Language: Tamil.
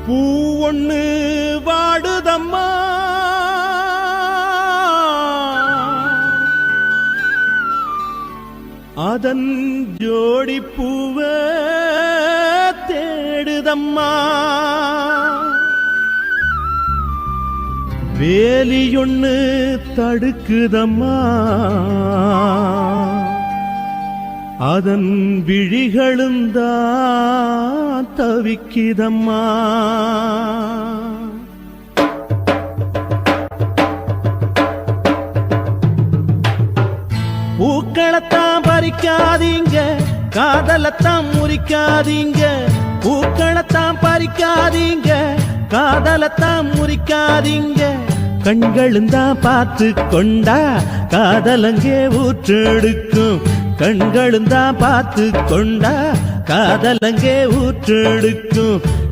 பூ ஒண்ணு வாடுதம்மா, அதன் ஜோடி பூவ தேடுதம்மா. வேலியொன்னு தடுக்குதம்மா, அதன் விழிகளும் தான் தவிக்குதம்மா. பூக்களத்தான் பறிக்காதீங்க, காதலத்தான் முறிக்காதீங்க. பூக்களத்தான் பறிக்காதீங்க, காதலத்தான் முறிக்காதீங்க. கண்களும் தான் பார்த்து கொண்டா காதலங்கே ஊற்றெடுக்கும். கண்களும் தான் பார்த்து கொண்டா காதலங்கே ஊற்றெடுக்கும்.